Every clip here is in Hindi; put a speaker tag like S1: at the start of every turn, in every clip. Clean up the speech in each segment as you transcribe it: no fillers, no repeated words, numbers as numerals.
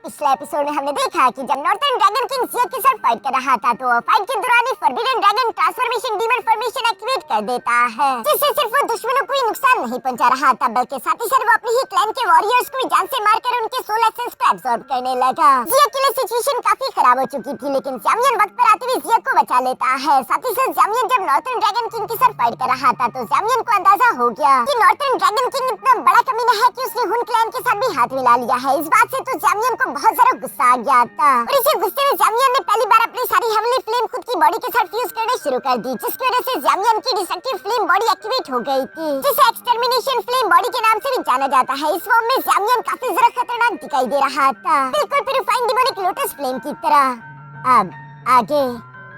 S1: पिछले एपिसोड में हमने देखा कि जब नॉर्थर्न ड्रैगन किंग जिया के साथ फाइट कर रहा था तो फाइट के दौरान ही forbidden dragon transformation demon formation activate कर देता है, जिससे सिर्फ वो दुश्मनों को ही नुकसान नहीं पहुंचा रहा था बल्कि साथ ही साथ वो अपने ही क्लैन के वॉरियर्स को भी जान से मारकर उनके सोल एसेंस को एब्जॉर्ब करने लगा। जिया के लिए सिचुएशन काफी खराब हो चुकी थी, लेकिन ज़ामियन वक्त पर आते हुए जिया को बचा लेता है। साथ ही साथ ज़ामियन जब नॉर्थर्न ड्रैगन किंग के साथ फाइट कर रहा था तो ज़ामियन को अंदाजा हो गया कि नॉर्थर्न ड्रैगन किंग इतना बड़ा कमीना है कि उसने हुन क्लैन के साथ भी हाथ मिला लिया है। इस बात से तो ज़ामियन को बहुत ज्यादा गुस्सा आ गया था और इसी गुस्से में ज़ामियन ने पहली बार अपनी सारी हेवनली फ्लेम खुद की बॉडी के साथ फ्यूज करना शुरू कर दी, जिसकी वजह से ज़ामियन की डिस्ट्रक्टिव फ्लेम बॉडी एक्टिवेट हो गई थी, जिसे एक्सटर्मिनेशन फ्लेम बॉडी के नाम से भी जाना जाता है। इस फॉर्म में ज़ामियन काफी ज्यादा खतरनाक दिखाई दे रहा था, बिल्कुल प्यूरिफाइंग डिमोनिक लोटस फ्लेम की तरह। अब आगे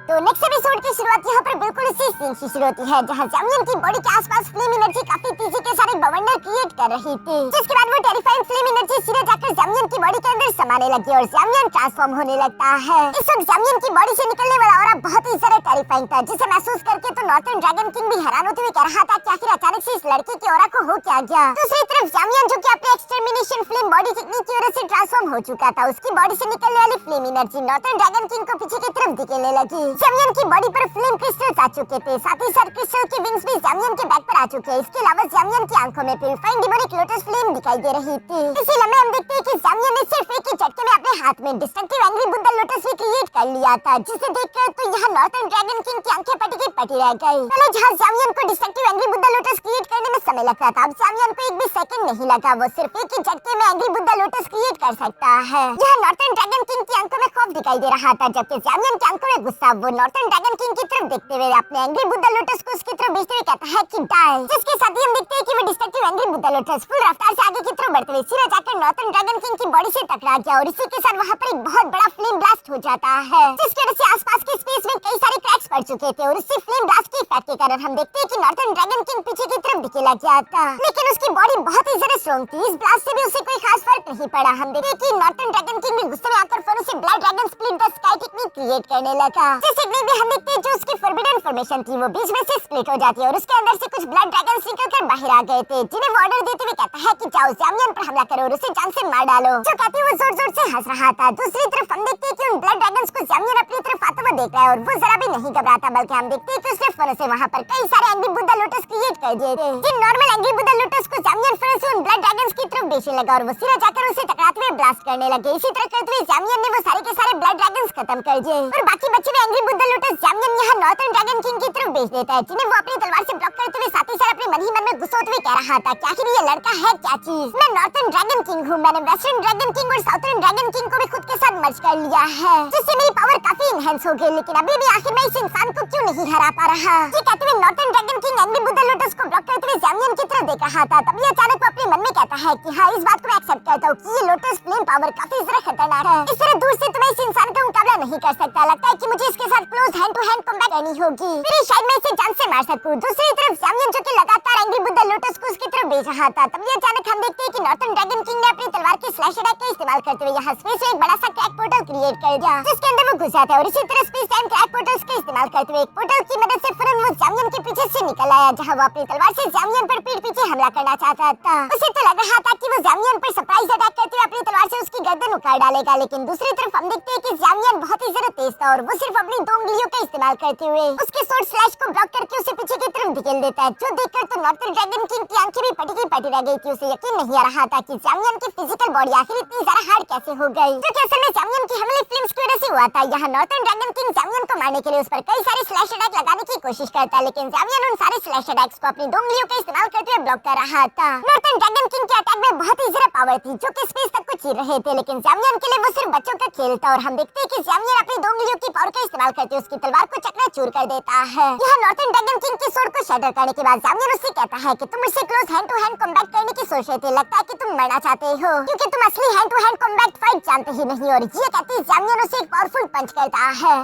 S1: तो नेक्स्ट एपिसोड की शुरुआत यहाँ पर बिल्कुल उसी सीन से शुरू होती है जहाँ ज़ामियन की बॉडी के आसपास फ्लेम एनर्जी काफी तेजी के साथ एक बवंडर क्रिएट कर रही थी, जिसके बाद वो टेरिफाइंग फ्लेम एनर्जी सीधे जाकर ज़ामियन की बॉडी के अंदर समाने लगी और ज़ामियन ट्रांसफॉर्म होने लगता है। इस वक्त ज़ामियन की बॉडी से निकलने वाला ऑरा बहुत ही ज्यादा टेरिफाइंग था, जिसे महसूस करके तो नॉर्थर्न ड्रैगन किंग भी हैरान होते हुए कह रहा था कि आखिर अचानक से इस लड़के के ऑरा को हो क्या गया। दूसरी तरफ ज़ामियन जो कि अपने एक्सटर्मिनेशन फ्लेम बॉडी टेक्निक की वजह से ट्रांसफॉर्म हो चुका था, उसकी बॉडी से निकलने वाली flame energy northern dragon king को पीछे की तरफ दिखने लगी। ज़ामियन की बॉडी पर फ्लेम क्रिस्टल्स आ चुके थे, साथ ही साथ क्रिस्टल के विंग्स भी ज़ामियन के बैक पर आ चुके हैं। इसके अलावा ज़ामियन की आंखों में प्यूरिफाइंग डिमोनिक लोटस फ्लेम दिखाई दे रही थी। इसी लम्हे हम देखते हैं कि ज़ामियन ने सिर्फ एक ही झटके में अपने हाथ में डिस्ट्रक्टिव एंग्री बुद्धा लोटस भी क्रिएट कर लिया था, जिसे देखकर तो यहाँ नॉर्थर्न ड्रैगन किंग की आंखें पटी की पटी रह गई। पहले जहाँ ज़ामियन को destructive angry Buddha lotus create करने में समय लगता था, अब ज़ामियन को एक भी सेकंड नहीं लगा, वो सिर्फ एक ही झटके में एंग्री बुद्धा लोटस क्रिएट कर सकता है। यहाँ नॉर्थर्न ड्रैगन किंग की आंखों में खौफ दिखाई दे रहा था, जबकि ज़ामियन की आंखों में गुस्सा। वो नॉर्थर्न ड्रैगन किंग की तरफ देखते हुए अपने एंग्री बुद्धा लोटस को उसकी तरफ भेजते हुए कहता है कि डाई, जिसके साथ ही हम देखते हैं कि वो destructive angry Buddha lotus full रफ्तार से आगे की तरफ बढ़ते हुए सीधे जाकर नॉर्थर्न ड्रैगन किंग की बॉडी से टकरा गया और इसी के साथ वहाँ पर एक बहुत बड़ा फ्लेम ब्लास्ट हो जाता है, जिसकी वजह से आसपास के स्पेस में कई सारे क्रैक्स पड़ चुके थे और इसी फ्लेम ब्लास्ट के इफेक्ट के कारण हम देखते हैं कि नॉर्थर्न ड्रैगन किंग पीछे की तरफ दिखे लग गया था, लेकिन उसकी बॉडी बहुत ही ज्यादा स्ट्रांग थी। इस ब्लास्ट से भी उसे कोई खास फर्क नहीं पड़ा। हम देखते हैं कि नॉर्थर्न ड्रैगन किंग भी गुस्से में आकर फौरन से blood dragon split the sky technique create करने लगा, जिस टेक्निक में हम देखते हैं जो उसकी फॉरबिडन फॉर्मेशन थी वो बीच में से स्प्लिट हो जाती है और उसके अंदर से कुछ ब्लड ड्रैगन्स निकलकर बाहर आ गए थे, जिन्हें वो ऑर्डर देते हुए कहता है कि जाओ ज़ामियन पर हमला करो और उसे जान से मार डालो। जो कहते हुए वो जोर-जोर से हंस रहा था। दूसरी तरफ हम देखते हैं कि उन ब्लड ड्रैगन्स को ज़ामियन अपनी तरफ आते हुए देख रहा है और वो जरा भी नहीं घबराता, बल्कि हम देखते हैं कि उसने फौरन से वहाँ पर कई सारे एंग्री बुद्धा लोटस क्रिएट कर दिए थे। जिन नॉर्मल एंग्री बुद्धा लोटस को ज़ामियन फौरन से उन ब्लड ड्रैगन्स की तरफ भेजने लगा और वो सीधे जाकर उसे टकराते हुए ब्लास्ट करने लगे। इसी तरह करते हुए ज़ामियन ने वो सारे के सारे ब्लड ड्रैगन्स खत्म कर दिए और बाकी बचे हुए एंग्री बुद्धा लोटस ज़ामियन यहाँ नॉर्थर्न ड्रैगन किंग की तरफ भेज देता है, जिन्हें वो अपनी तलवार से ब्लॉक करते हुए साथ ही साथ अपने मन ही मन में गुस्सा होते हुए कह रहा था कि आखिर ये लड़का है क्या चीज। मैं नॉर्थर्न ड्रैगन किंग हूँ, मैंने वेस्टर्न ड्रैगन किंग और साउथर्न ड्रैगन किंग को भी खुद के साथ मर्ज कर लिया है, जिससे मेरी पावर काफी इनहेंस हो गई, लेकिन अभी भी आखिर मैं इस इंसान को क्यों नहीं हरा पा रहा। ये कहते हुए northern dragon king angry Buddha lotus को ब्लॉक करते हुए ज़ामियन की तरफ देख रहा था। तभी अचानक वो अपने मन में कहता है कि हाँ, इस बात को मैं एक्सेप्ट करता हूँ कि ये लोटस फ्लेम पावर काफी ज्यादा खतरनाक है। इस तरह दूर से तो मैं इस इंसान का मुकाबला नहीं कर सकता, लगता है कि मुझे इसके साथ close hand to hand combat करनी होगी, फिर शायद मैं इसे जान से मार सकूं। दूसरी तरफ ज़ामियन जो कि लगातार एंग्री बुद्धा लोटस को उसकी तरफ भेज रहा था, तभी अचानक हम देखते हैं कि नॉर्थर्न ड्रैगन किंग ने अपनी तलवार के स्लैश अटैक का इस्तेमाल करते हुए यहाँ स्पेस में एक बड़ा सा क्रैक पोर्टल क्रिएट कर दिया, जिसके अंदर वो घुस जाता है और इसी तरह स्पेस टाइम क्रैक पोर्टल्स का इस्तेमाल करते हुए एक पोर्टल की मदद से फौरन वो ज़ामियन के पीछे से निकल आया, जहाँ वो अपनी तलवार से ज़ामियन पर पीठ पीछे हमला करना चाहता था। उसे तो लग रहा था कि वो ज़ामियन पर सरप्राइज अटैक करते हुए अपनी तलवार से उसकी गर्दन उखाड़ डालेगा, लेकिन दूसरी तरफ हम देखते हैं कि ज़ामियन बहुत ही ज्यादा तेज था और वो सिर्फ अपनी 2 उंगलियों का इस्तेमाल करते हुए उसके स्वॉर्ड स्लैश को ब्लॉक करके उसे पीछे की तरफ धकेल देता है, जो देखकर तो नॉर्थर्न ड्रैगन किंग की आंखें भी पटी की पटी रह गई थी। उसे यकीन नहीं आ रहा था कि ज़ामियन की फिजिकल बॉडी आखिर इतनी ज्यादा हार्ड कैसे हो गई, जो कि असल में ज़ामियन की हेवनली फ्लेम्स की वजह से हुआ था। यहाँ नॉर्थर्न ड्रैगन किंग ज़ामियन को मारने के लिए उस पर कई सारे स्लैश अटैक लगाने की कोशिश करता है, लेकिन ज़ामियन उन सारे स्लैश अटैक्स को अपनी 2 उंगलियों का इस्तेमाल करते हुए ब्लॉक कर रहा था। नॉर्थर्न ड्रैगन किंग के अटैक में बहुत ही ज्यादा पावर थी, जो कि स्पेस तक को चीर रहे थे, लेकिन ज़ामियन के लिए वो सिर्फ बच्चों का खेल था और हम देखते हैं कि ज़ामियन अपनी 2 उंगलियों की पावर का इस्तेमाल करते हुए उसकी तलवार को चकनाचूर कर देता है। यहाँ नॉर्थर्न ड्रैगन किंग के स्वॉर्ड को शैटर करने के बाद ज़ामियन उससे कहता है कि तुम मुझसे close hand to hand combat करने की सोच रहे थे, लगता है कि तुम मरना चाहते हो क्योंकि तुम असली hand to hand combat fight जानते ही नहीं। और ये कहते ज़ामियन उसे एक पावरफुल पंच करता है।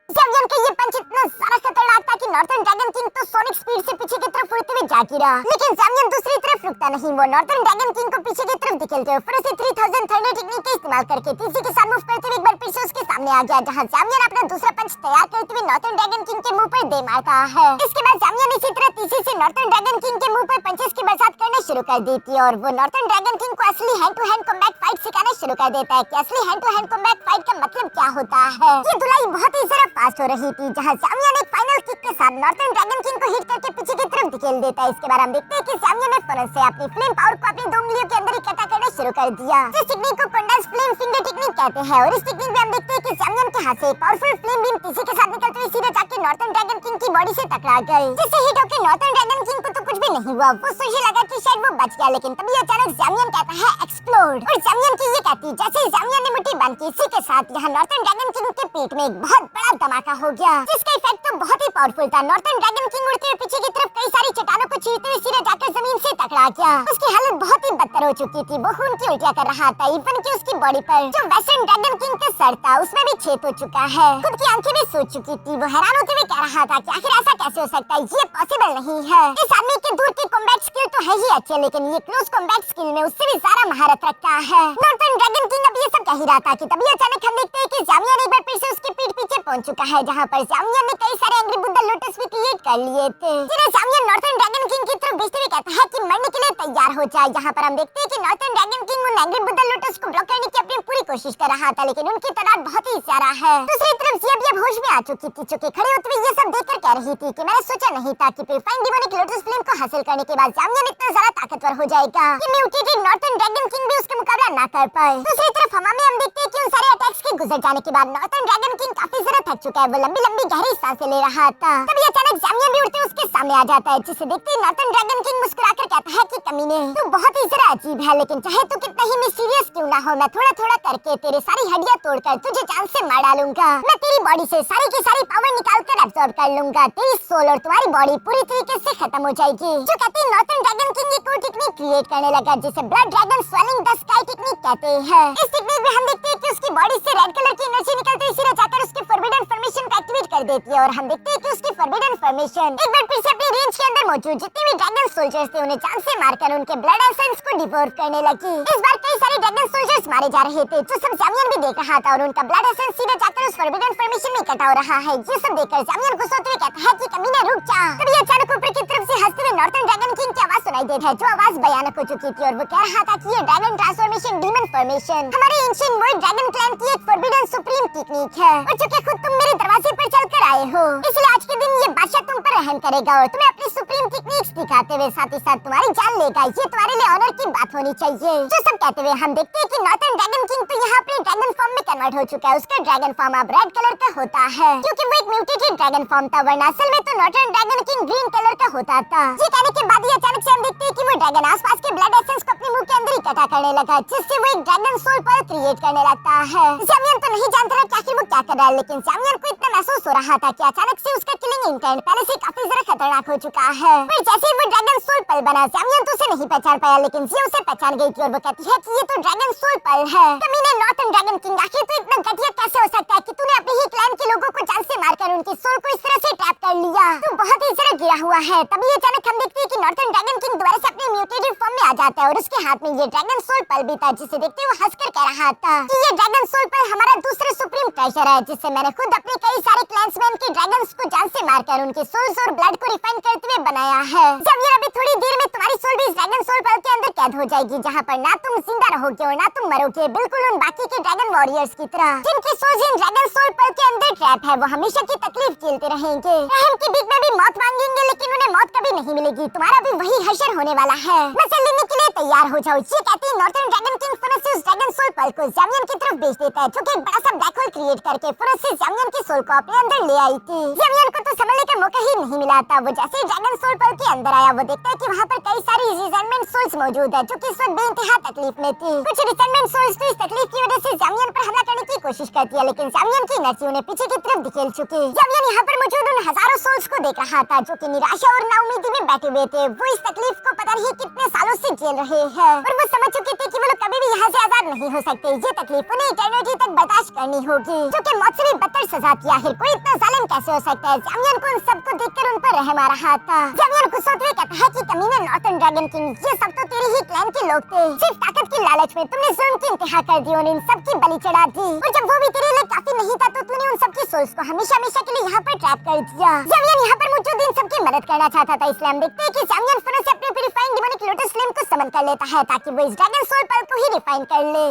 S1: जैमियन का ये पंच इतना सारा खतरनाक था कि नॉर्थर्न ड्रैगन किंग तो सोनिक स्पीड से पीछे की तरफ उड़ते हुए जा गिरा, लेकिन जैमियन दूसरी तरफ रुकता नहीं। वो नॉर्थर्न ड्रैगन किंग को पीछे की तरफ धकेलते हुए फिर से 3000 थंडर टेक्निक का इस्तेमाल करके तीसरी के साथ मूव करते हुए एक बार फिर से उसके सामने आ गया, जहां जैमियन अपना दूसरा पंच तैयार करते हुए नॉर्थर्न ड्रैगन किंग के मुंह पर दे मारता है। इसके बाद जैमियन इसी तरह तीसरी से नॉर्थर्न ड्रैगन किंग के मुंह पर पंचेस की बरसात करना शुरू कर देती है और वो नॉर्थर्न ड्रैगन किंग को असली hand to hand combat fight सिखाना शुरू कर देता है कि असली hand to hand combat fight का मतलब क्या होता है। ये धुलाई बहुत ही जरा फास्ट हो रही थी, जहां जैमियन एक फाइनल किक के साथ नॉर्थर्न ड्रैगन किंग को हिट करके पीछे की तरफ धकेल देता है। इसके बाद हम देखते हैं कि जैमियन ने फौरन से अपनी फ्लेम पावर को अपनी 2 उंगलियों के अंदर इकट्ठा करना शुरू कर दिया। इस टेक्निक को कंडेंस फ्लेम फिंगर टेक्निक कहते हैं और इस टेक्निक में हम देखते हैं कि जैमियन के हाथ से पावरफुल फ्लेम बीम तीसरे के साथ निकलते हुए सीधे जाके नॉर्थर्न ड्रैगन किंग की बॉडी से टकरा गई, जिससे हिट होकर नॉर्थर्न ड्रैगन किंग को तो कुछ भी नहीं हुआ। वो सोचने लगा कि शायद वो बच गया, लेकिन तभी अचानक जैमियन कहता है एक्सप्लोड और जैमियन की ये कहती जैसे जैमियन ने मुट्ठी बांध की, इसी के साथ यहाँ नॉर्थर्न ड्रैगन किंग के पेट में एक बहुत बड़ा धमाका हो गया, जिसका इफेक्ट तो बहुत ही पावरफुल था। नॉर्थर्न ड्रैगन किंग उड़ते हुए पीछे की तरफ कई सारी चट्टानों को चीरते हुए सीधे जाकर जमीन से टकरा गया। उसकी हालत बहुत ही बदतर हो चुकी थी, वो खून की उल्टियां कर रहा था। इवन कि उसकी बॉडी पर जो वेस्टर्न ड्रैगन किंग का सर था उसमें भी छेद हो चुका है। खुद की आंखें भी सूज चुकी थी। वो हैरान होते हुए कह रहा था कि आखिर ऐसा कैसे हो सकता है, ये पॉसिबल नहीं है। इस आदमी के दूर की कॉम्बैट स्किल तो है ही अच्छे, लेकिन ये क्लोज कॉम्बैट स्किल में उससे भी ज्यादा महारत रखता है। नॉर्थर्न ड्रैगन किंग अब ये सब कह ही रहा था कि तभी अचानक हम देखते हैं कि जैमियन एक बार फिर से उसके पीठ पीछे पहुंच चुका है, जहां पर जैमियन ने कई सारे एंग्री बुद्धा लोटस भी क्रिएट कर लिए थे, जिन्हें जैमियन नॉर्थर्न ड्रैगन किंग की तरफ भेजते हुए कहता है कि मरने के लिए तैयार हो जाए। यहाँ पर हम देखते हैं कि नॉर्थर्न ड्रैगन किंग उन एंग्री बुद्धा लोटस को ब्लॉक करने की अपनी पूरी कोशिश कर रहा था, लेकिन उनकी तादाद बहुत ही ज्यादा है। दूसरी तरफ जिया भी अब होश में आ चुकी थी, चुके खड़े होते हुए ये सब देखकर कह रही थी कि मैंने सोचा नहीं था कि प्यूरिफाइंग डिमोनिक लोटस फ्लेम को हासिल करने के बाद जैमियन इतना ज्यादा ताकतवर हो जाएगा कि म्यूटेटेड नॉर्थर्न ड्रैगन किंग भी उसका मुकाबला ना कर पाए। दूसरी तरफ हवा में हम देखते हैं कि उन सारे अटैक्स के गुजर जाने के बाद नॉर्थर्न ड्रैगन किंग काफी ज्यादा थक चुका है। वो लंबी लंबी गहरी सांसें ले रहा था, तभी अचानक जैमियन भी उड़ते उसके सामने आ जाता है, जिसे देखते ही नॉर्थर्न ड्रैगन किंग मुस्कुराकर कहता है कि कमीने तू बहुत ही जरा अजीब है, लेकिन चाहे तू कितना ही मिस्टीरियस क्यों ना हो, मैं थोड़ा थोड़ा करके तेरे सारी हड्डियां तोड़कर तुझे जान से मार डालूंगा। मैं तेरी बॉडी से सारी की सारी पावर निकाल कर अब्सॉर्ब कर लूंगा, तेरी सोल और तुम्हारी बॉडी पूरी तरीके से खत्म हो जाएगी। जो कहती नॉर्थर्न ड्रैगन किंग एक और टेक्निक क्रिएट करने लगा, जिसे blood dragon swelling the sky technique कहते हैं। इस टेक्निक में हम देखते हैं कि उसकी बॉडी से रेड कलर की एनर्जी निकलती हुई सीधे जाकर उसके फॉरबिडन फॉर्मेशन को एक्टिवेट कर देती है और हम देखते हैं कि उसकी फॉरबिडन फॉर्मेशन एक बार फिर से अपनी रेंज के अंदर मौजूद जितने भी ड्रैगन सोल्जर्स थे उन्हें जान से मारकर उनके ब्लड एसेंस को डिवोर करने लगी। इस बार कई सारे ड्रैगन सोल्जर्स मारे जा रहे थे, जो सब जैमियन भी देख रहा था और उनका ब्लड एसेंस सीधे जाकर उस फॉरबिडन फॉर्मेशन में इकट्ठा हो रहा है। ये सब देखकर जैमियन गुस्सा होते हुए कहता है कि कमीने रुक जा। तभी अचानक ऊपर की तरफ से हंसते हुए नॉर्थर्न ड्रैगन किंग की आवाज सुनाई देती है, जो आवाज भयानक हो चुकी थी और वो कह रहा था कि ये ड्रैगन ट्रांसफॉर्मेशन डीमन फॉर्मेशन हमारे एंशिएंट वर्ल्ड ड्रैगन क्लैन की एक फॉरबिडन सुप्रीम टेक्निक है और चूंकि खुद तुम मेरे दरवाजे पर चलकर आए हो, इसलिए आज के दिन ये बादशाह तुम पर रहम करेगा और तुम्हें अपनी सुप्रीम टेक्निक्स दिखाते हुए साथ ही साथ तुम्हारी जान लेगा। ये तुम्हारे लिए ऑनर की बात होनी चाहिए। जो सब कहते हुए हम देखते हैं कि नॉर्थर्न ड्रैगन किंग तो यहाँ अपने ड्रैगन फॉर्म में कन्वर्ट हो चुका है। उसका ड्रैगन फॉर्म अब रेड कलर का होता है, क्योंकि वो एक म्यूटेटेड ड्रैगन फॉर्म था, वरना असल में तो northern dragon king green colour का होता था। ये कहने के बाद ही अचानक से हम देखते हैं कि वो ड्रैगन आसपास के ब्लड एसेंस को अपने मुंह के अंदर इकट्ठा करने लगा, जिससे वो एक ड्रैगन सोल पर क्रिएट करने लगता है। जैमियन तो नहीं जानता था कि आखिर वो क्या कर रहा है, लेकिन जैमियन को इतना महसूस हो रहा था कि अचानक से उसका किलिंग इंटेंट पहले से काफी ज्यादा खतरनाक हो चुका है। फिर जैसे ही वो ड्रैगन सोल पल बना, जैमियन तो उसे नहीं पहचान पाया, लेकिन जिया उसे पहचान गई थी और वो कहती है कि ये तो ड्रैगन सोल पल है। कमीने नॉर्थर्न ड्रैगन किंग, आखिर तू इतना घटिया कैसे हो सकता है कि तूने अपने ही क्लैन के लोगों को जान से मारकर उनकी सोल को इस तरह से ट्रैप कर लिया। तू बहुत ही जरा गिरा हुआ है। तभी अचानक हम देखते हैं कि नॉर्थर्न ड्रैगन किंग दोबारा से अपने म्यूटेटेड फॉर्म में आ जाता है और उसके हाथ में ये ड्रैगन सोल पल भी था, जिसे देखते हुए हंसकर कह रहा था कि ये ड्रैगन सोल पल हमारा दूसरा सुप्रीम ट्रेजर है, जिससे मैंने खुद अपने कई सारे क्लैंसमैन के ड्रैगन्स को जान से मारकर उनके सोल्स और ब्लड को रिफाइन करते हुए बनाया है। जब ये अभी थोड़ी देर में तुम्हारी सोल भी इस ड्रैगन सोल पल के अंदर कैद हो जाएगी, जहाँ पर ना तुम जिंदा रहोगे और ना तुम मरोगे, बिल्कुल उन बाकी के ड्रैगन वॉरियर्स की तरह जिनकी सोल्स इन ड्रैगन सोल पल के अंदर ट्रैप है। वो हमेशा की तकलीफ झेलते रहेंगे, रहम की बीच में भी मौत मांगेंगे, लेकिन उन्हें मौत कभी नहीं मिलेगी। तुम्हारा भी वही हशर होने वाला है। मसल लेने के लिए तैयार हो जाओ। ये कहती है नॉर्थर्न ड्रैगन किंग फौरन से उस ड्रैगन सोल पल को जैमियन की तरफ भेज देता है, जो कि एक बड़ा सा ब्लैक होल क्रिएट करके फौरन से जैमियन की सोल को अपने अंदर ले आई थी। जैमियन को तो संभलने का मौका ही नहीं मिला था। वो जैसे ही ड्रैगन सोल पल के अंदर आया, वो देखता है कि वहाँ पर कई सारी रिसेंटमेंट सोल्स मौजूद है, जो कि इस वक्त बेइंतहा तकलीफ में थी। कुछ रिसेंटमेंट सोल्स तो इस तकलीफ की वजह से जैमियन पर हमला करने की की कोशिश करती है, लेकिन जामियन की एनर्जी उन्हें पीछे की तरफ धकेल चुकी। जामियन यहाँ पर मौजूद उन हजारों सोल्स को देख रहा था जो कि निराशा और नाउमीदी में बैठे हुए थे। वो इस तकलीफ को पता नहीं कितने सालों से झेल रहे हैं और वो समझ चुके थे कि वो लोग कभी भी यहाँ से आजाद नहीं हो सकते। ये तकलीफ उन्हें इटर्निटी तक बर्दाश्त करनी होगी, जो कि मौत से भी बदतर सजा थी। आखिर कोई इतना जालिम कैसे हो सकता है? जामियन को उन सबको देखकर उन पर रहम आ रहा था। जामियन गुस्सा हुए कहता है कि कमीने नॉर्थर्न ड्रैगन किंग, ये सब तो तेरे ही क्लैन के लोग थे। सिर्फ ताकत की लालच में तुमने जुल्म की इंतहा कर दी और इन सब की बलि चढ़ा दी, और जब वो भी तेरे लिए काफी नहीं था तो तूने उन सबके सोल्स को हमेशा हमेशा के लिए यहाँ पर ट्रैप कर दिया। जामियन यहाँ पर मौजूद इन सबकी मदद करना चाहता था, इसलिए हम देखते हैं कि जामियन फौरन से अपने प्यूरिफाइंग डिमोनिक लोटस फ्लेम को समन कर लेता है ताकि वो इस ड्रैगन सोल पल को ही रिफाइन कर ले।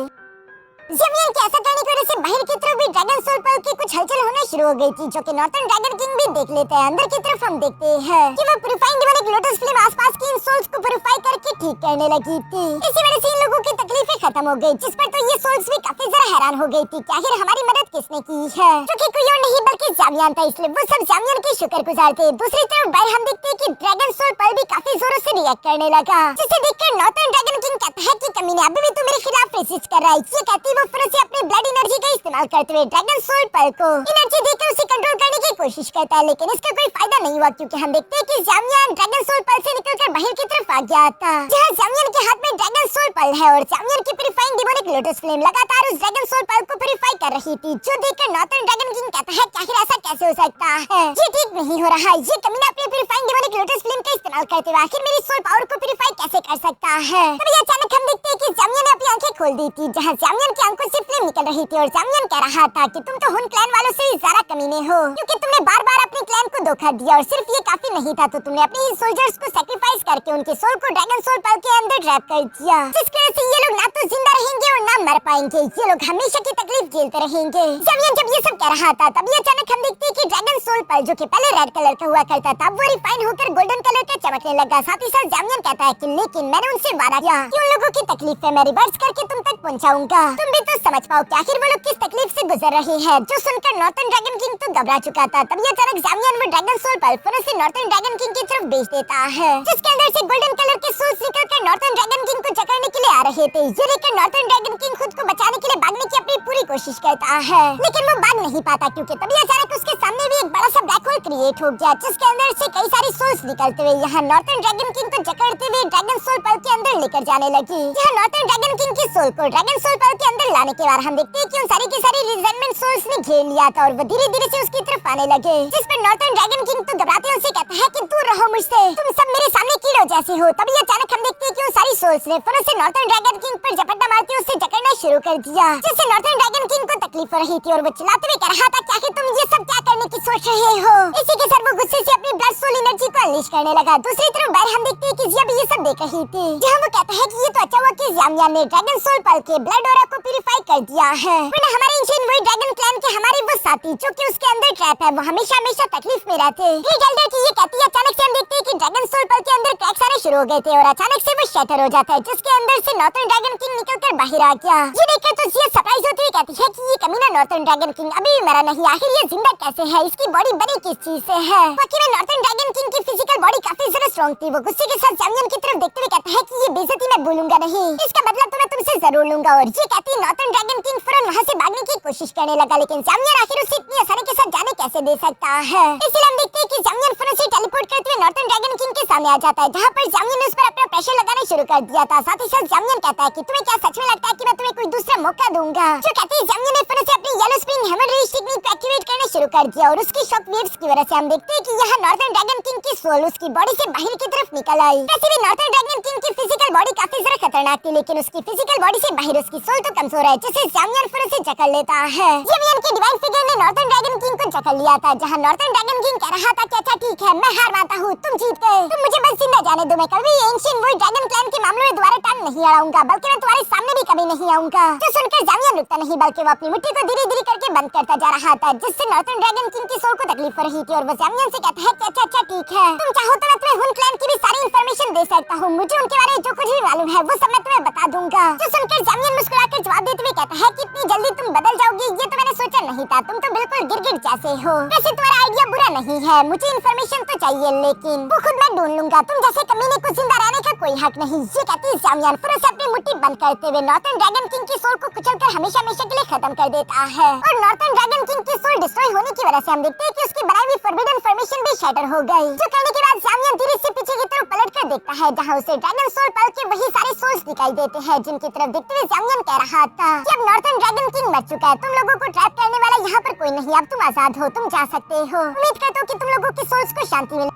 S1: जामियन के ऐसा करने की वजह से बाहर की तरफ भी ड्रैगन सोल पल की कुछ हलचल होना शुरू हो गई थी, जो कि नॉर्थर्न ड्रैगन किंग भी देख लेते हैं। अंदर की तरफ हम देखते हैं कि वो प्यूरिफाइंग डिमोनिक लोटस फ्लेम आसपास की इन सोल्स को प्यूरिफाई करके ठीक करने लगी थी। इसी वजह से इन लोगों की तकलीफें खत्म हो गई, जिस पर तो ये सोल्स भी काफी जरा हैरान हो गई थी कि आखिर हमारी मदद किसने की है, जो कि कोई और नहीं बल्कि जामियन था। इसलिए वो सब जामियन के शुक्रगुजार थे। दूसरी तरफ बाहर हम देखते हैं कि ड्रैगन सोल पल भी काफी जोरों से रिएक्ट करने लगा, जिसे देखकर नॉर्थर्न ड्रैगन किंग कहता है कि कमीने अभी भी तू मेरे खिलाफ रेसिस्ट कर रहा है। ये कहती वो फौरन से अपने ब्लड एनर्जी का इस्तेमाल करते हुए ड्रैगन सोल पल को एनर्जी देकर उसे कंट्रोल करने की कोशिश करता है, लेकिन इसका कोई फायदा नहीं हुआ क्योंकि हम देखते हैं कि जामियन ड्रैगन सोल पल से निकलकर बाहर की तरफ आ गया था, जहाँ जामियन के हाथ में ड्रैगन सोल पल है और जामियन की प्यूरिफाइंग डिमोनिक लोटस फ्लेम लगातार उस ड्रैगन सोल पल को प्यूरिफाई कर रही थी, जो देखकर नॉर्थर्न ड्रैगन किंग कहता है कि आखिर ऐसा कैसे हो सकता है? ये ठीक नहीं हो रहा है। ये कमीना अपनी प्यूरिफाइंग डिमोनिक लोटस फ्लेम का इस्तेमाल करते हुए आखिर मेरी सोल पावर को प्यूरिफाई कैसे कर सकता है? तभी अचानक हम देखते हैं कि जामियन ने अपनी आंखें खोल दी थी, जहाँ जामियन की आंखों से फ्लेम निकल रही थी और जामियन कह रहा था कि तुम तो हुन क्लैन वालों से भी ज्यादा कमीने हो, क्योंकि तुमने बार-बार अपने क्लैन को धोखा दिया और सिर्फ ये काफी नहीं था तो तुमने अपने ही सोल्जर्स को सैक्रिफाइस करके उनके सोल को ड्रैगन सोल पल के अंदर ट्रैप कर दिया, जिसकी वजह से ये लोग ना तो जिंदा रहेंगे और ना मर पाएंगे। ये लोग हमेशा की तकलीफ झेलते रहेंगे। जामियन जब ये सब कह रहा था तभी अचानक हम देखते हैं कि ड्रैगन सोल पल, जो कि पहले रेड कलर का हुआ करता था, वो रिफाइन होकर गोल्डन कलर का चमकने लगा। साथ ही साथ जामियन कहता है कि लेकिन मैंने उनसे वादा किया कि उन लोगों की तकलीफ मैं रिवर्स करके तुम तक पहुंचाऊंगा। तुम भी तो समझ पाओ कि आखिर वो लोग किस तकलीफ से गुजर रहे हैं। जो सुनकर नॉर्थर्न ड्रैगन किंग तो घबरा चुका था। तभी अचानक जामियन वो ड्रैगन सोल पल फौरन से नॉर्थर्न ड्रैगन किंग की तरफ भेज देता है, जिसके अंदर से गोल्डन कलर के सोल्स निकलकर नॉर्थर्न ड्रैगन किंग को जकड़ने के लिए आ रहे थे। ये लेकर नॉर्थर्न ड्रैगन किंग खुद को बचाने के लिए भागने की अपनी पूरी कोशिश करता है, लेकिन वो भाग नहीं पाता क्योंकि तभी अचानक उसके सामने भी एक बड़ा सा ब्लैक होल क्रिएट हो गया, जिसके अंदर से कई सारी सोल्स निकलते हुए यहाँ नॉर्थर्न ड्रैगन किंग को जकड़ते हुए ड्रैगन सोल पल के अंदर लेकर जाने लगी। यहाँ नॉर्थर्न ड्रैगन किंग की सोल को ड्रैगन सोल पल के अंदर लाने के बाद हम देखते हैं कि उन सारी की सारी रिजेंटमेंट सोल्स ने घेर लिया था और वो धीरे-धीरे से उसकी तरफ आने लगे, जिस पर नॉर्थर्न ड्रैगन किंग तो घबराते उनसे कहता है कि दूर रहो मुझसे, तुम सब मेरे सामने कीड़ों जैसे हो। तभी अचानक हम देखते हैं कि उन सारी सोल्स ने फौरन से नॉर्थर्न ड्रैगन किंग पर झपट्टा मारते उसे जकड़ना शुरू कर दिया, जिससे नॉर्थर्न ड्रैगन किंग को तकलीफ हो रही थी और वो चिल्लाते हुए कह रहा था कि आखिर तुम ये सब क्या करने की सोच रहे हो। इसी के साथ वो गुस्से से अपनी ब्लड सोल एनर्जी को अनलीश करने लगा। दूसरी तरफ बाहर हम देखते हैं कि जिया भी ये सब देख रही थी, जहाँ वो कहता है कि ये तो अच्छा हुआ कि जामियन ने ड्रैगन सोल पल के ब्लड ऑरा को प्यूरिफाई कर दिया है, वरना हमारे एंशिएंट वही ड्रैगन क्लैन के हमारे वो साथी जो कि उसके अंदर ट्रैप है, वो हमेशा हमेशा तकलीफ में रहते। ये गैल्डर की ये कहती है, अचानक से हम देखते हैं कि ड्रैगन सोल पल के अंदर क्रैक्स आने शुरू हो गए थे और अचानक से वो शटर हो जाता है, जिसके अंदर से नॉर्थर्न ड्रैगन किंग निकलकर बाहर आ गया। ये देखकर तो जिया सरप्राइज होती हुई कहती है कि ये कमीना नॉर्थर्न ड्रैगन किंग अभी भी मरा नहीं, आखिर ये जिंदा कैसे है, इसकी बॉडी बनी किस चीज से है। बाकी में नॉर्थर्न ड्रैगन किंग की फिजिकल बॉडी काफी ज्यादा स्ट्रांग थी। वो गुस्से के साथ जामियन की तरफ देखते हुए कहता है कि ये बेइज्जती मैं भूलूंगा नहीं, इसका बदला तो मैं तुमसे जरूर लूंगा। और ये कहती नॉर्थर्न ड्रैगन किंग फौरन वहां से भागने की कोशिश करने लगा, लेकिन जामियन आखिर उसे इतनी आसानी के साथ जाने कैसे दे सकता है। इसलिए हम देखते हैं कि जामियन फौरन से टेलीपोर्ट करते हुए नॉर्थर्न ड्रैगन किंग के सामने आ जाता है, जहां पर जामियन ने उस पर अपना प्रेशर लगाना शुरू कर दिया था। साथ ही साथ जामियन कहता है कि तुम्हें क्या सच में लगता है कि मैं तुम्हें कोई दूसरा मौका दूंगा। जो कहते हैं जामियन ने फौरन से अपनी येलो स्प्रिंग हेमरेज टेक्निक को एक्टिवेट करना शुरू कर दिया और उसकी शॉक वेव्स की वजह से हम देखते हैं कि यहाँ नॉर्थर्न ड्रैगन किंग की सोल उसकी बॉडी से बाहर की तरफ निकल आई। वैसे भी नॉर्थर्न ड्रैगन किंग की फिजिकल बॉडी काफी ज्यादा खतरनाक थी, लेकिन उसकी फिजिकल बॉडी से बाहर उसकी सोल तो कमजोर है, जिसे जामियन फौरन से जकड़ लेता है। जामियन के डिवाइन फिगर ने नॉर्थर्न ड्रैगन किंग को जकड़ लिया था, जहाँ नॉर्थर्न ड्रैगन किंग कह रहा था कि अच्छा ठीक है, मैं हार मानता हूँ, तुम जीत गए, तुम मुझे बस जिंदा जाने दो, मैं कभी एंशिएंट वॉइड ड्रैगन क्लैन के मामलों में दोबारा टांग नहीं अड़ाऊंगा, बल्कि मैं तुम्हारे सामने भी कभी नहीं आऊंगा। जो सुनकर जामियन रुकता नहीं, बल्कि वो अपनी मुट्ठी को धीरे-धीरे करके बंद करता जा रहा था, जिससे नॉर्थर्न ड्रैगन किंग की सोल को तकलीफ हो रही थी और वो जामियन से कहता है कि अच्छा ठीक है, तुम चाहो तो मैं तुम्हें हुन क्लैन की भी सारी इंफॉर्मेशन दे सकता हूँ, मुझे उनके बारे में जो कुछ भी मालूम है वो सब मैं तुम्हें बता दूंगा। जो सुनकर जामियन मुस्कुराकर जवाब देते हुए कहता है कि इतनी जल्दी तुम बदल जाओगी ये तो मैंने सोचा नहीं था, तुम तो बिल्कुल गिरगिट जैसे हो। वैसे तुम्हारा आइडिया बुरा नहीं है, मुझे इंफॉर्मेशन तो चाहिए, लेकिन वो खुद मैं ढूंढ लूंगा। तुम जैसे कमीने को जिंदा रहने का इसका कोई हक नहीं। ये कहती जामियान फुरा से अपनी मुट्ठी बंद करते हुए नॉर्थर्न ड्रैगन किंग की सोल को कुचलकर हमेशा हमेशा के लिए खत्म कर देता है। और नॉर्थर्न ड्रैगन किंग की सोल डिस्ट्रॉय होने की वजह से हम देखते हैं कि उसकी बनाई हुई फॉरबिडन फॉर्मेशन भी शैटर हो गई। जो करने के बाद जामियान धीरे से पीछे की तरफ पलट कर देखता है जहाँ उसे ड्रैगन सोल पल के वही सारे सोल्स दिखाई देते हैं जिनकी तरफ देखते हुए जामियान कह रहा था कि अब नॉर्थर्न ड्रैगन किंग मर चुका है, तुम लोगों को ट्रैप करने वाला यहाँ पर कोई नहीं, अब तुम आजाद हो, तुम जा सकते हो। उम्मीद करता हूँ कि तुम लोगों की सोल्स को शांति मिले।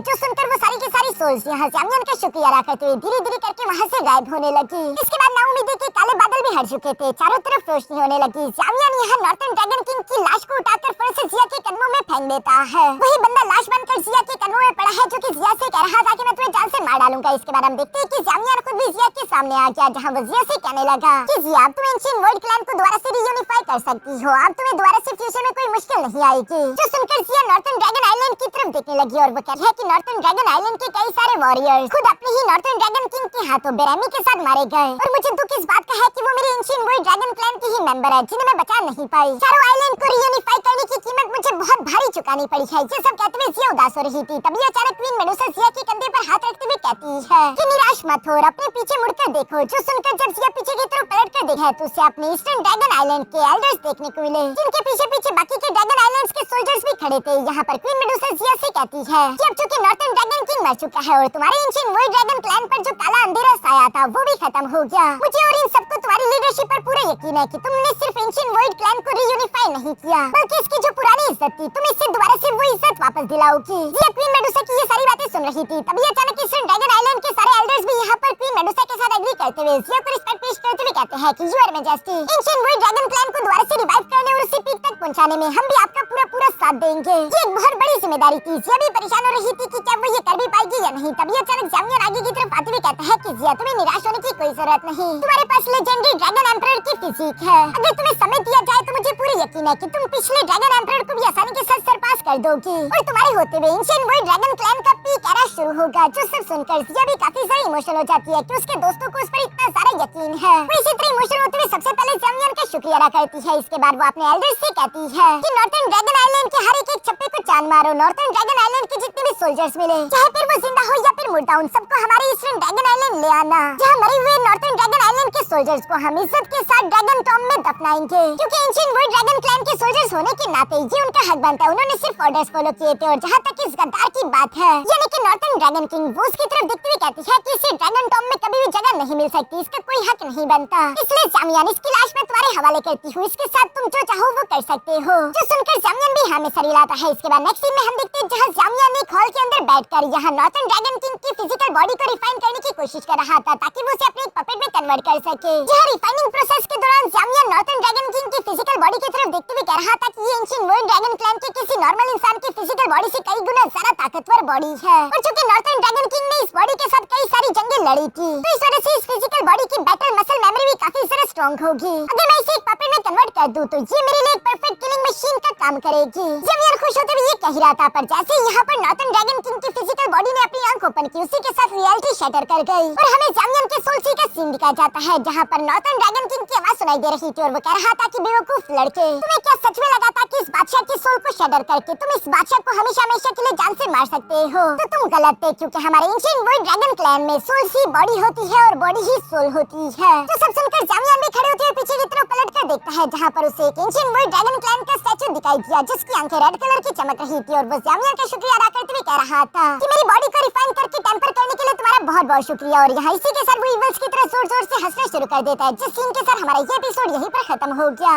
S1: जो सुनकर वो सारी की सारी सोल्स यहाँ जामियान का शुक्रिया अदा करते हुए धीरे धीरे करके वहाँ से गायब होने लगी। इसके बाद नाउमीदी के काले बादल भी हट चुके थे, चारों तरफ रोशनी होने लगी। जामियान यहाँ नॉर्थर्न ड्रैगन किंग की लाश को उठाकर फिर से जिया के कदमों में फेंक देता है। वही बंदा लाश बनकर जिया के कदमों में पड़ा है जो कि जिया से कह रहा था कि मैं तुम्हें जान से मार डालूंगा। इसके बाद हम देखते हैं कि जामियान खुद भी जिया के सामने आ गया जहाँ वो जिया से कहने लगा कि जिया अब तुम एंशिएंट वर्ल्ड क्लैन को दोबारा से रीयूनिफाई कर सकती हो, अब तुम्हें दोबारा से फ्यूचर में कोई मुश्किल नहीं आएगी। जो सुनकर जिया नॉर्थर्न ड्रैगन आइलैंड की तरफ देखने लगी और वो कह रही है कि नॉर्थर्न ड्रैगन आइलैंड के कई सारे वॉरियर्स खुद अपने ही नॉर्थर्न ड्रैगन किंग के हाथों बेरहमी के साथ मारे गए और मुझे दुख इस बात का है कि वो मेरे एंशिएंट वर्ल्ड ड्रैगन क्लैन के ही मेंबर है जिन्हें मैं बचा नहीं पाई। चारों आइलैंड को रीयूनिफाई करने की कीमत मुझे बहुत भारी चुकानी पड़ी है। ये सब कहते हुए जिया उदास हो रही थी, तभी अचानक क्वीन मेडुसा जिया के कंधे पर हाथ रखते हुए कहती है कि निराश मत हो और अपने पीछे मुड़कर देखो। जो सुनकर जब जिया पीछे की तरफ पलट कर देखा तो उसे अपने ईस्टर्न ड्रैगन आइलैंड के एल्डर्स देखने को मिले जिनके पीछे पीछे बाकी के ड्रैगन आइलैंड्स के सोल्जर्स भी खड़े थे। यहाँ पर क्वीन मेडुसा जिया से कहती है कि अब चूंकि नॉर्थर्न ड्रैगन किंग मर चुका है और तुम्हारे एंशिएंट वर्ल्ड ड्रैगन क्लैन पर जो काला अंधेरा साया था वो भी खत्म हो गया, मुझे और इन सबको तुम्हारी लीडरशिप पर पूरा यकीन है कि तुमने सिर्फ एंशिएंट वर्ल्ड क्लैन को रीयूनिफाई नहीं किया बल्कि इसकी जो पुरानी इज्जत थी तुम इससे दोबारा से वो इज्जत वापस दिलाओगी। जिया क्वीन मेडुसा की ये सारी बातें सुन रही थी, तभी अचानक ईस्टर्न ड्रैगन आइलैंड के सारे एल्डर्स भी यहाँ पर क्वीन मेडुसा के साथ एग्री करते हुए जिया को रिस्पेक्ट पेश करते हुए कहते हैं कि your majesty ancient world dragon clan को दोबारा से रिवाइव करने और उसे पीक तक पहुंचाने में हम भी आपका पूरा साथ देंगे। ये एक बहुत बड़ी जिम्मेदारी थी। जिया भी परेशान हो रही थी कि क्या वो ये कर भी पाएगी या नहीं। तभी अचानक जामियान आगे की तरफ आते हुए कहता है कि जिया तुम्हें निराश होने की कोई जरूरत नहीं, तुम्हारे पास लेजेंडरी ड्रैगन एम्परर की फिजिक है। अगर तुम्हें समय दिया जाए तो मुझे पूरी यकीन है कि तुम पिछले ड्रैगन एम्परर को भी आसानी के साथ सरपास कर दोगी और तुम्हारे होते हुए एंशिएंट वर्ल्ड ड्रैगन क्लैन का पीक एरा शुरू होगा। जो सब सुनकर जिया भी काफी ज्यादा इमोशनल हो जाती है कि उसके दोस्तों को उस पर इतना सारा यकीन है। वो इसी तरह इमोशनल होते हुए सबसे पहले जामियान का शुक्रिया अदा करती है। इसके बाद वो अपने एल्डर्स से कहती है कि नॉर्थर्न ड्रैगन आइलैंड के हर एक छप्पे को चांद मारो। नॉर्थर्न ड्रैगन आइलैंड के जितने भी सोल्जर्स मिले चाहे फिर वो जिंदा हो या फिर मुर्दा, उन सबको हमारे ईस्टर्न ड्रैगन आइलैंड ले आना जहाँ मरे हुए नॉर्थर्न ड्रैगन आइलैंड के सोल्जर्स को हम इज्जत के साथ ड्रैगन टॉम में दफनाएंगे क्योंकि एंशिएंट वर्ल्ड ड्रैगन क्लैन के सोल्जर्स होने के नाते ये उनका हक बनता है। उन्होंने सिर्फ ऑर्डर्स फॉलो किए थे। और जहाँ तक इस गद्दार की बात है यानी कि नॉर्थर्न ड्रैगन किंग, वो उसकी तरफ देखते हुए कहती है कि इसे ड्रैगन टॉम में कभी भी जगह नहीं मिल सकती, इसका कोई हक नहीं बनता। इसलिए जामियान इसकी लाश मैं तुम्हारे हवाले करती हूँ, इसके साथ तुम जो चाहो वो कर सकते हो। जो सुनकर जामियान भी हाँ में सर हिलाता है। इसके बाद नेक्स्ट सीन में हम देखते हैं जहाँ जामियान एक हॉल के अंदर बैठकर यहाँ नॉर्थर्न ड्रैगन किंग की फिजिकल बॉडी को रिफाइन करने की कोशिश कर रहा था ताकि वो उसे अपने एक पपेट में कन्वर्ट कर सके। यह रिफाइनिंग प्रोसेस के दौरान जामियान नॉर्थर्न ड्रैगन किंग की फिजिकल बॉडी की तरफ देखते हुए कह रहा था कि ये एंशिएंट वर्ल्ड ड्रैगन क्लैन के किसी नॉर्मल इंसान की फिजिकल बॉडी से कई गुना ज्यादा ताकतवर बॉडी है और चूंकि नॉर्थर्न ड्रैगन किंग ने इस बॉडी के साथ कई सारी जंगें लड़ी थी तो इस वजह से इस फिजिकल बॉडी की बैटल मसल मेमोरी भी काफी ज्यादा स्ट्रॉन्ग होगी। अगर मैं इसे एक पपेट में कन्वर्ट कर दूं तो ये मेरे लिए एक परफेक्ट किलिंग मशीन का काम करेगी। जामियान खुश होते हुए ये कह रहा था पर जैसे ही यहाँ पर नॉर्थर्न ड्रैगन किंग की फिजिकल बॉडी ने अपनी आंख ओपन की उसी के साथ रियलिटी शटर कर गई और हमें जामियान के सोल सी का सीन दिखाया जाता है जहाँ पर नॉर्थर्न ड्रैगन किंग की आवाज सुनाई दे रही थी और वो कह रहा था कि बेवकूफ लड़के, तुम्हें क्या सच में लगा था कि इस बादशाह की सोल को शटर करके तुम इस बादशाह को हमेशा हमेशा के लिए जान से मार सकते हो? तो तुम गलत थे क्योंकि हमारे एंशिएंट वर्ल्ड ड्रैगन क्लैन में सोल ही बॉडी होती है और बॉडी ही सोल होती है। तो सब सुनकर जामियान भी खड़े होते हुए पीछे की तरफ पलट कर देखता है जहाँ पर उसे एक एंशिएंट वर्ल्ड ड्रैगन क्लैन का स्टैचू दिखाई दिया जिसकी आंखें रेड कलर की चमक रही थी और वो जामियान का शुक्रिया अदा करते हुए कह रहा था कि मेरी बॉडी को रिफाइन करके टेम्पर करने के लिए तुम्हारा बहुत बहुत शुक्रिया। और यहाँ इसी के साथ वो इविल्स की तरह जोर जोर से हंसना शुरू कर देता है जिस सीन के साथ हमारा ये एपिसोड यहीं पर खत्म हो गया।